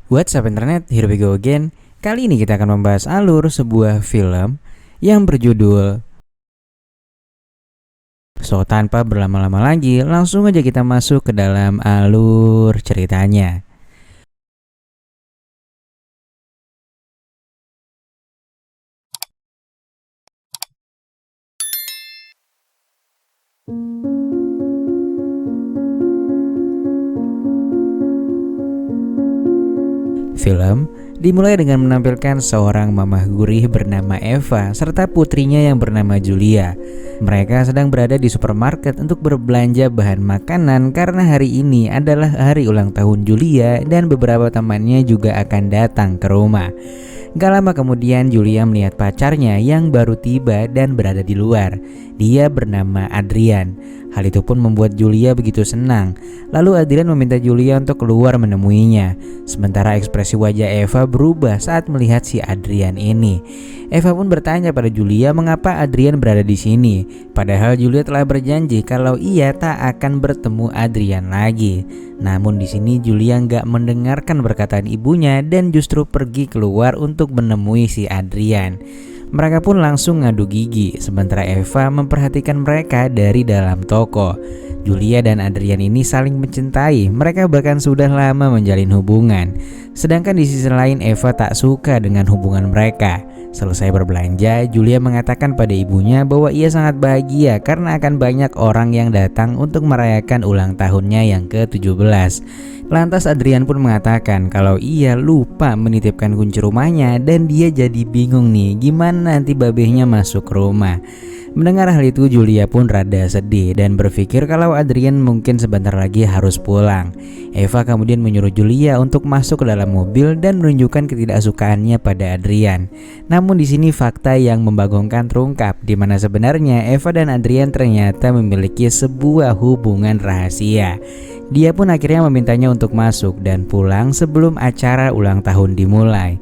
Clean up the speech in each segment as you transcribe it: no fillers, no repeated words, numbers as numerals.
What's up internet, here we go again. Kali ini kita akan membahas alur sebuah film yang berjudul So. Tanpa berlama-lama lagi, langsung aja kita masuk ke dalam alur ceritanya. Film dimulai dengan menampilkan seorang mamah gurih bernama Eva serta putrinya yang bernama Julia. Mereka sedang berada di supermarket untuk berbelanja bahan makanan karena hari ini adalah hari ulang tahun Julia dan beberapa temannya juga akan datang ke rumah. Gak lama kemudian Julia melihat pacarnya yang baru tiba dan berada di luar. Dia bernama Adrian. Hal itu pun membuat Julia begitu senang. Lalu Adrian meminta Julia untuk keluar menemuinya. Sementara ekspresi wajah Eva berubah saat melihat si Adrian ini. Eva pun bertanya pada Julia mengapa Adrian berada di sini. Padahal Julia telah berjanji kalau ia tak akan bertemu Adrian lagi. Namun di sini Julia nggak mendengarkan perkataan ibunya dan justru pergi keluar untuk menemui si Adrian. Mereka pun langsung ngadu gigi, sementara Eva memperhatikan mereka dari dalam toko. Julia dan Adrian ini saling mencintai, mereka bahkan sudah lama menjalin hubungan. Sedangkan di sisi lain Eva tak suka dengan hubungan mereka. Selesai berbelanja, Julia mengatakan pada ibunya bahwa ia sangat bahagia karena akan banyak orang yang datang untuk merayakan ulang tahunnya yang ke-17. Lantas Adrian pun mengatakan kalau ia lupa menitipkan kunci rumahnya dan dia jadi bingung nih gimana nanti babehnya masuk rumah. Mendengar hal itu Julia pun rada sedih dan berpikir kalau Adrian mungkin sebentar lagi harus pulang. Eva kemudian menyuruh Julia untuk masuk ke dalam mobil dan menunjukkan ketidaksukaannya pada Adrian. Namun di sini fakta yang membagongkan terungkap di mana sebenarnya Eva dan Adrian ternyata memiliki sebuah hubungan rahasia. Dia pun akhirnya memintanya untuk masuk dan pulang sebelum acara ulang tahun dimulai.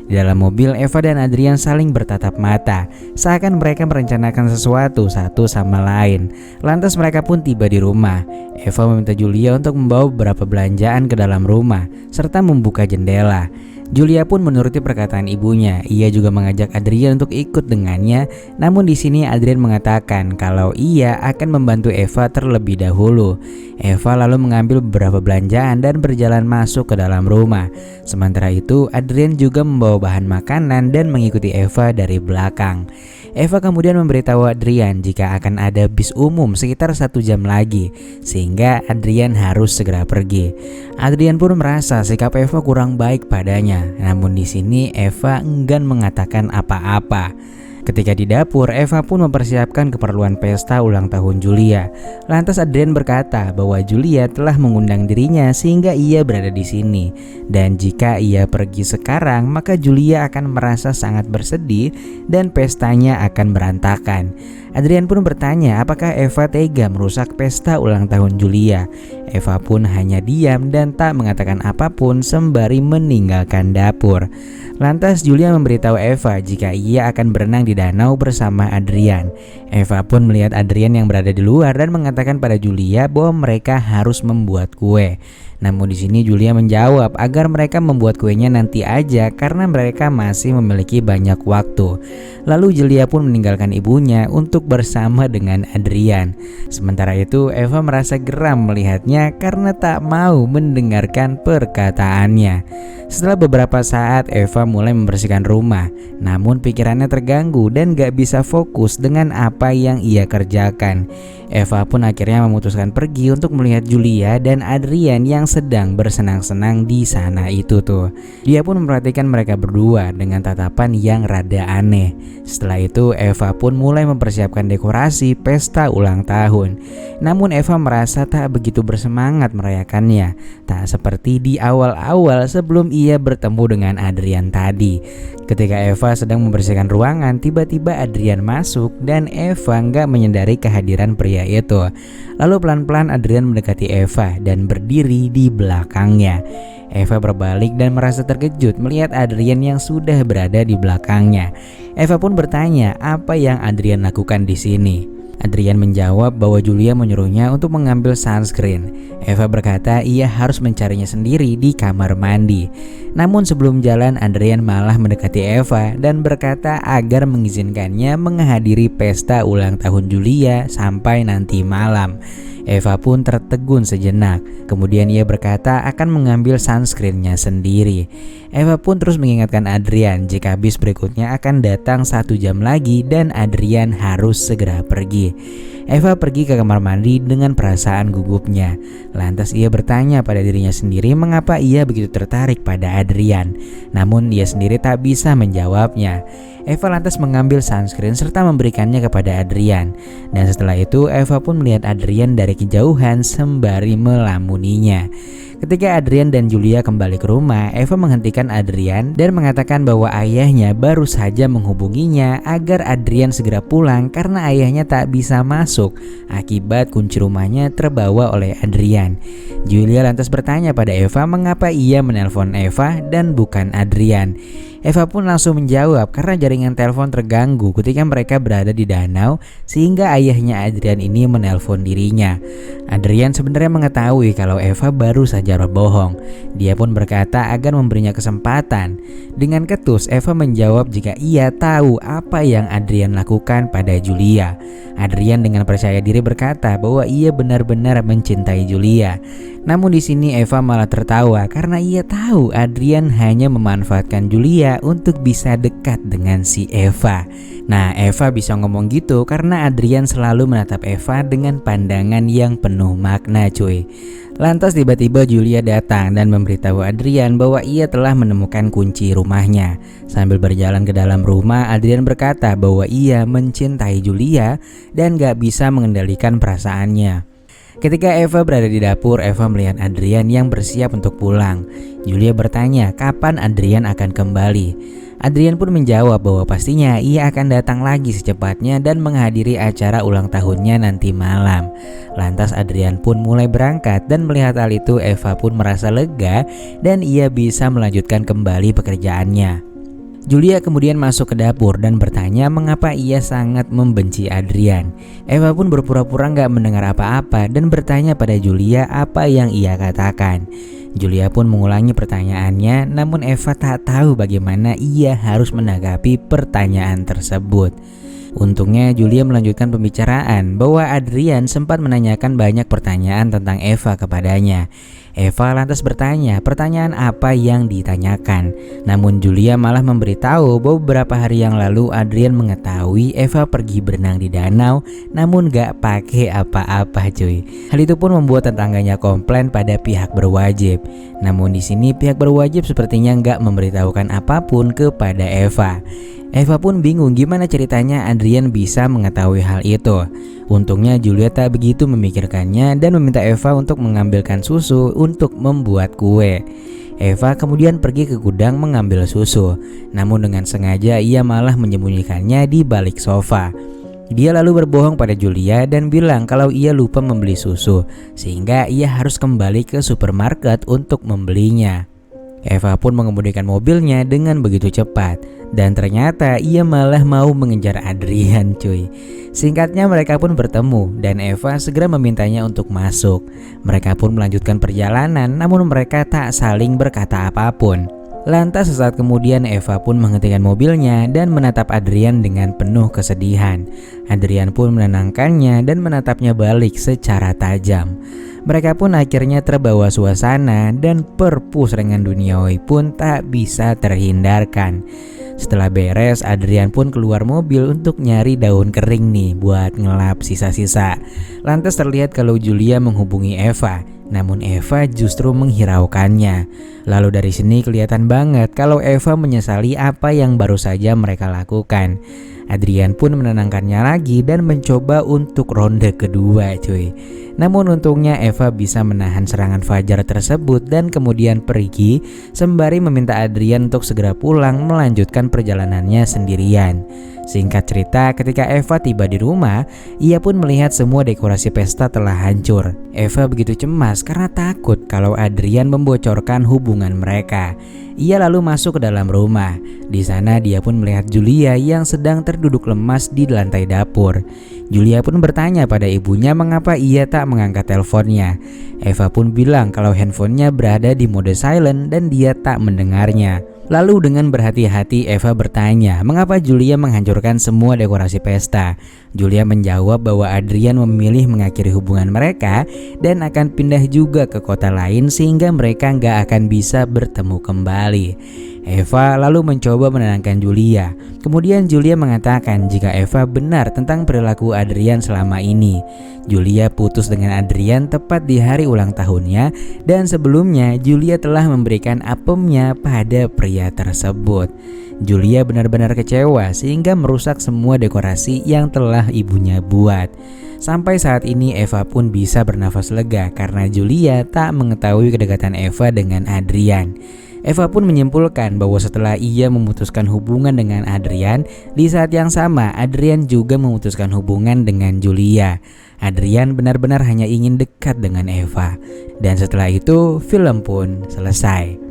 Di dalam mobil, Eva dan Adrian saling bertatap mata, seakan mereka merencanakan sesuatu satu sama lain. Lantas mereka pun tiba di rumah. Eva meminta Julia untuk membawa beberapa belanjaan ke dalam rumah, serta membuka jendela. Julia pun menuruti perkataan ibunya. Ia juga mengajak Adrian untuk ikut dengannya. Namun di sini Adrian mengatakan kalau ia akan membantu Eva terlebih dahulu. Eva lalu mengambil beberapa belanjaan dan berjalan masuk ke dalam rumah. Sementara itu Adrian juga membawa bahan makanan dan mengikuti Eva dari belakang. Eva kemudian memberitahu Adrian jika akan ada bis umum sekitar 1 jam lagi, sehingga Adrian harus segera pergi. Adrian pun merasa sikap Eva kurang baik padanya. Namun di sini Eva enggan mengatakan apa-apa. Ketika di dapur, Eva pun mempersiapkan keperluan pesta ulang tahun Julia. Lantas Adrian berkata bahwa Julia telah mengundang dirinya sehingga ia berada di sini. Dan jika ia pergi sekarang, maka Julia akan merasa sangat bersedih dan pestanya akan berantakan. Adrian pun bertanya apakah Eva tega merusak pesta ulang tahun Julia. Eva pun hanya diam dan tak mengatakan apapun sembari meninggalkan dapur. Lantas Julia memberitahu Eva jika ia akan berenang di danau bersama Adrian. Eva pun melihat Adrian yang berada di luar dan mengatakan pada Julia bahwa mereka harus membuat kue. Namun di sini Julia menjawab agar mereka membuat kuenya nanti aja karena mereka masih memiliki banyak waktu. Lalu Julia pun meninggalkan ibunya untuk bersama dengan Adrian. Sementara itu Eva merasa geram melihatnya karena tak mau mendengarkan perkataannya. Setelah beberapa saat Eva mulai membersihkan rumah. Namun pikirannya terganggu dan gak bisa fokus dengan apa yang ia kerjakan. Eva pun akhirnya memutuskan pergi untuk melihat Julia dan Adrian yang sedang bersenang-senang di sana itu tuh. Dia pun memperhatikan mereka berdua dengan tatapan yang rada aneh. Setelah itu Eva pun mulai mempersiapkan dekorasi pesta ulang tahun. Namun Eva merasa tak begitu bersemangat merayakannya. Tak seperti di awal-awal sebelum ia bertemu dengan Adrian tadi. Ketika Eva sedang membersihkan ruangan, tiba-tiba Adrian masuk dan Eva nggak menyadari kehadiran pria itu. Lalu pelan-pelan Adrian mendekati Eva dan berdiri di belakangnya. Eva berbalik dan merasa terkejut melihat Adrian yang sudah berada di belakangnya. Eva pun bertanya apa yang Adrian lakukan di sini. Adrian menjawab bahwa Julia menyuruhnya untuk mengambil sunscreen. Eva berkata ia harus mencarinya sendiri di kamar mandi. Namun sebelum jalan, Adrian malah mendekati Eva dan berkata agar mengizinkannya menghadiri pesta ulang tahun Julia sampai nanti malam. Eva pun tertegun sejenak. Kemudian ia berkata akan mengambil sunscreennya sendiri. Eva pun terus mengingatkan Adrian jika bis berikutnya akan datang 1 jam lagi dan Adrian harus segera pergi. Eva pergi ke kamar mandi dengan perasaan gugupnya. Lantas ia bertanya pada dirinya sendiri mengapa ia begitu tertarik pada Adrian. Namun ia sendiri tak bisa menjawabnya. Eva lantas mengambil sunscreen serta memberikannya kepada Adrian. Dan setelah itu Eva pun melihat Adrian dari kejauhan sembari melamuninya. Ketika Adrian dan Julia kembali ke rumah, Eva menghentikan Adrian dan mengatakan bahwa ayahnya baru saja menghubunginya agar Adrian segera pulang karena ayahnya tak bisa masuk akibat kunci rumahnya terbawa oleh Adrian. Julia lantas bertanya pada Eva mengapa ia menelpon Eva dan bukan Adrian. Eva pun langsung menjawab karena jaringan telepon terganggu ketika mereka berada di danau sehingga ayahnya Adrian ini menelpon dirinya. Adrian sebenarnya mengetahui kalau Eva baru saja berbohong. Dia pun berkata agar memberinya kesempatan. Dengan ketus Eva menjawab jika ia tahu apa yang Adrian lakukan pada Julia. Adrian dengan percaya diri berkata bahwa ia benar-benar mencintai Julia. Namun di sini Eva malah tertawa karena ia tahu Adrian hanya memanfaatkan Julia untuk bisa dekat dengan si Eva. Nah, Eva bisa ngomong gitu karena Adrian selalu menatap Eva dengan pandangan yang penuh makna, cuy. Lantas tiba-tiba Julia datang dan memberitahu Adrian bahwa ia telah menemukan kunci rumahnya. Sambil berjalan ke dalam rumah, Adrian berkata bahwa ia mencintai Julia dan gak bisa mengendalikan perasaannya. Ketika Eva berada di dapur, Eva melihat Adrian yang bersiap untuk pulang. Julia bertanya kapan Adrian akan kembali. Adrian pun menjawab bahwa pastinya ia akan datang lagi secepatnya dan menghadiri acara ulang tahunnya nanti malam. Lantas Adrian pun mulai berangkat dan melihat hal itu Eva pun merasa lega dan ia bisa melanjutkan kembali pekerjaannya. Julia kemudian masuk ke dapur dan bertanya mengapa ia sangat membenci Adrian. Eva pun berpura-pura gak mendengar apa-apa dan bertanya pada Julia apa yang ia katakan. Julia pun mengulangi pertanyaannya, namun Eva tak tahu bagaimana ia harus menanggapi pertanyaan tersebut. Untungnya Julia melanjutkan pembicaraan bahwa Adrian sempat menanyakan banyak pertanyaan tentang Eva kepadanya. Eva lantas bertanya pertanyaan apa yang ditanyakan. Namun Julia malah memberitahu bahwa beberapa hari yang lalu Adrian mengetahui Eva pergi berenang di danau namun gak pakai apa-apa, cuy. Hal itu pun membuat tetangganya komplain pada pihak berwajib. Namun di sini pihak berwajib sepertinya gak memberitahukan apapun kepada Eva. Eva pun bingung gimana ceritanya Adrian bisa mengetahui hal itu. Untungnya Julia tak begitu memikirkannya dan meminta Eva untuk mengambilkan susu untuk membuat kue. Eva kemudian pergi ke gudang mengambil susu. Namun dengan sengaja ia malah menyembunyikannya di balik sofa. Dia lalu berbohong pada Julia dan bilang kalau ia lupa membeli susu sehingga ia harus kembali ke supermarket untuk membelinya. Eva pun mengemudikan mobilnya dengan begitu cepat dan ternyata ia malah mau mengejar Adrian, cuy. Singkatnya mereka pun bertemu dan Eva segera memintanya untuk masuk. Mereka pun melanjutkan perjalanan namun mereka tak saling berkata apapun. Lantas sesaat kemudian Eva pun menghentikan mobilnya dan menatap Adrian dengan penuh kesedihan. Adrian pun menenangkannya dan menatapnya balik secara tajam. Mereka pun akhirnya terbawa suasana dan perpusrengan duniawi pun tak bisa terhindarkan. Setelah beres, Adrian pun keluar mobil untuk nyari daun kering nih buat ngelap sisa-sisa. Lantas terlihat kalau Julia menghubungi Eva, namun Eva justru menghiraukannya. Lalu dari sini kelihatan banget kalau Eva menyesali apa yang baru saja mereka lakukan. Adrian pun menenangkannya lagi dan mencoba untuk ronde kedua, cuy. Namun untungnya Eva bisa menahan serangan fajar tersebut dan kemudian pergi sembari meminta Adrian untuk segera pulang melanjutkan perjalanannya sendirian. Singkat cerita, ketika Eva tiba di rumah, ia pun melihat semua dekorasi pesta telah hancur. Eva begitu cemas karena takut kalau Adrian membocorkan hubungan mereka. Ia lalu masuk ke dalam rumah. Di sana dia pun melihat Julia yang sedang terduduk lemas di lantai dapur. Julia pun bertanya pada ibunya mengapa ia tak mengangkat teleponnya. Eva pun bilang kalau handphonenya berada di mode silent dan dia tak mendengarnya. Lalu dengan berhati-hati Eva bertanya mengapa Julia menghancurkan semua dekorasi pesta. Julia menjawab bahwa Adrian memilih mengakhiri hubungan mereka dan akan pindah juga ke kota lain sehingga mereka nggak akan bisa bertemu kembali. Eva lalu mencoba menenangkan Julia. Kemudian Julia mengatakan jika Eva benar tentang perilaku Adrian selama ini. Julia putus dengan Adrian tepat di hari ulang tahunnya dan sebelumnya Julia telah memberikan apemnya pada pria tersebut. Julia benar-benar kecewa sehingga merusak semua dekorasi yang telah ibunya buat. Sampai saat ini Eva pun bisa bernafas lega karena Julia tak mengetahui kedekatan Eva dengan Adrian. Eva pun menyimpulkan bahwa setelah ia memutuskan hubungan dengan Adrian, di saat yang sama Adrian juga memutuskan hubungan dengan Julia. Adrian benar-benar hanya ingin dekat dengan Eva. Dan setelah itu film pun selesai.